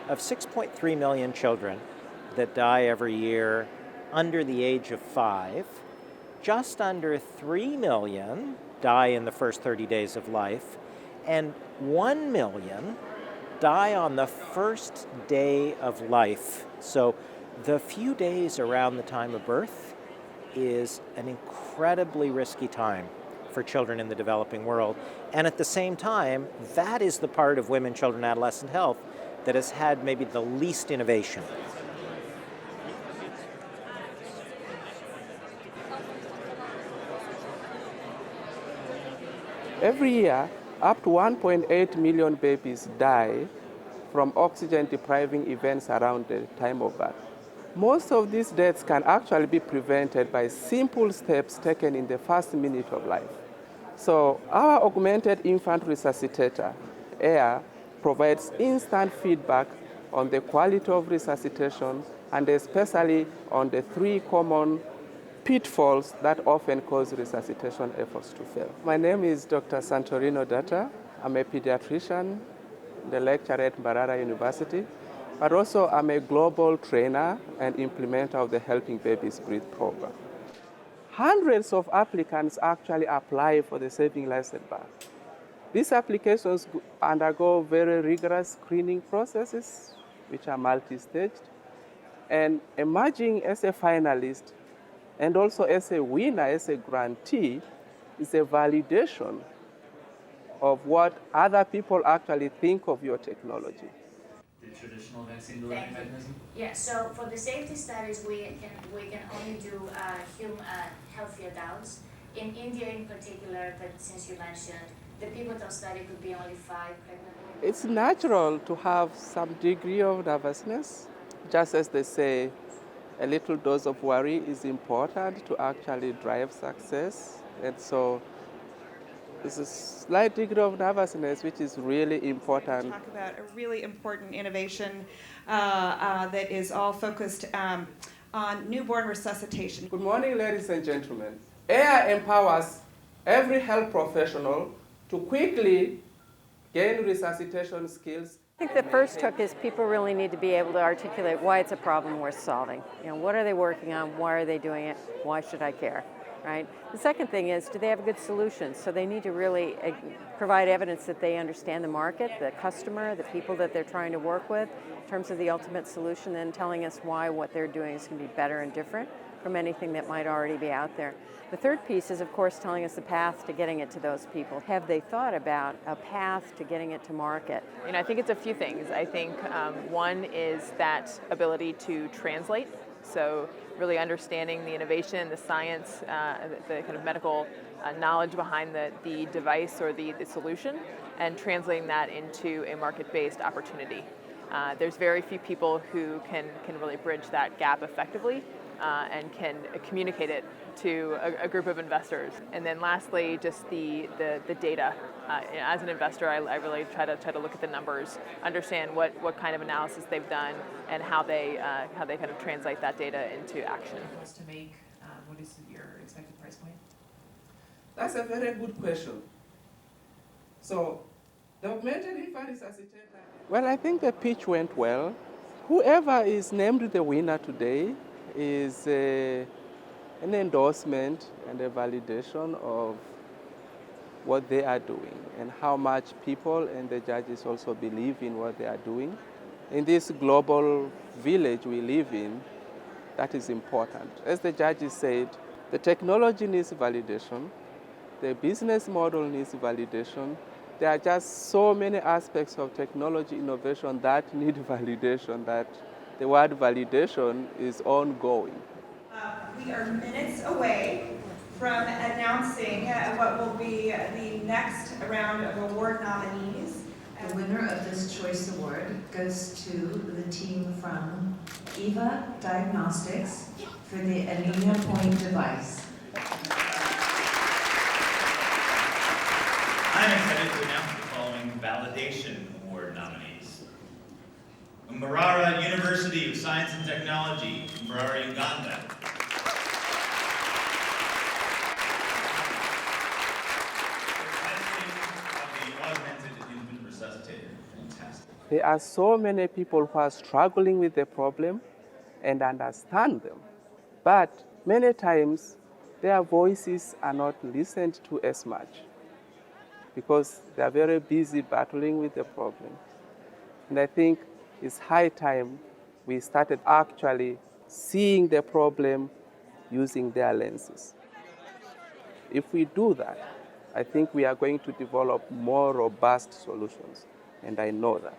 of 6.3 million children that die every year under the age of 5, just under 3 million die in the first 30 days of life, and 1 million die on the first day of life. So the few days around the time of birth is an incredibly risky time for children in the developing world. And at the same time, that is the part of women, children, and adolescent health that has had maybe the least innovation. Every year, up to 1.8 million babies die from oxygen-depriving events around the time of birth. Most of these deaths can actually be prevented by simple steps taken in the first minute of life. So our augmented infant resuscitator, AIR, provides instant feedback on the quality of resuscitation and especially on the 3 common pitfalls that often cause resuscitation efforts to fail. My name is Dr. Santorino Data. I'm a pediatrician, the lecturer at Mbarara University, but also I'm a global trainer and implementer of the Helping Babies Breathe program. Hundreds of applicants actually apply for the Saving Lives at Birth. These applications undergo very rigorous screening processes, which are multi-staged, and emerging as a finalist and also as a winner, as a grantee, is a validation of what other people actually think of your technology. The traditional vaccine delivery mechanism? Yeah, so for the safety studies, we can only do healthy adults. In India in particular, that since you mentioned, the pivotal study could be only 5 pregnant women. It's natural to have some degree of nervousness, just as they say, a little dose of worry is important to actually drive success. And so there's a slight degree of nervousness, which is really important. Talk about a really important innovation that is all focused on newborn resuscitation. Good morning, ladies and gentlemen. AIR empowers every health professional to quickly gain resuscitation skills. I think the first hook is people really need to be able to articulate why it's a problem worth solving. What are they working on? Why are they doing it? Why should I care? Right? The second thing is, do they have a good solution? So they need to really provide evidence that they understand the market, the customer, the people that they're trying to work with in terms of the ultimate solution, then telling us why what they're doing is going to be better and different from anything that might already be out there. The third piece is, of course, telling us the path to getting it to those people. Have they thought about a path to getting it to market? I think it's a few things. I think one is that ability to translate. So really understanding the innovation, the science, the kind of medical knowledge behind the device or the solution, and translating that into a market-based opportunity. There's very few people who can really bridge that gap effectively and can communicate it to a group of investors. And then lastly, just the data. As an investor, I really try to look at the numbers, understand what kind of analysis they've done, and how they kind of translate that data into action. To make, what is your expected price point? That's a very good question. So, the augmented infant resuscitator. Well, I think the pitch went well. Whoever is named the winner today is an endorsement and a validation of what they are doing and how much people and the judges also believe in what they are doing. In this global village we live in, that is important. As the judges said, the technology needs validation, the business model needs validation. There are just so many aspects of technology innovation that need validation, that the word validation is ongoing. We are minutes away from announcing what will be the next round of award nominees. The winner of this Choice Award goes to the team from EVA Diagnostics for the anemia point device. I'm excited to announce the following Validation Award nominees. Mbarara University of Science and Technology, Mbarara, Uganda. For testing of the Augmented infant resuscitator. Fantastic. There are so many people who are struggling with the problem and understand them. But many times, their voices are not listened to as much because they are very busy battling with the problem. And I think it's high time we started actually seeing the problem using their lenses. If we do that, I think we are going to develop more robust solutions, and I know that.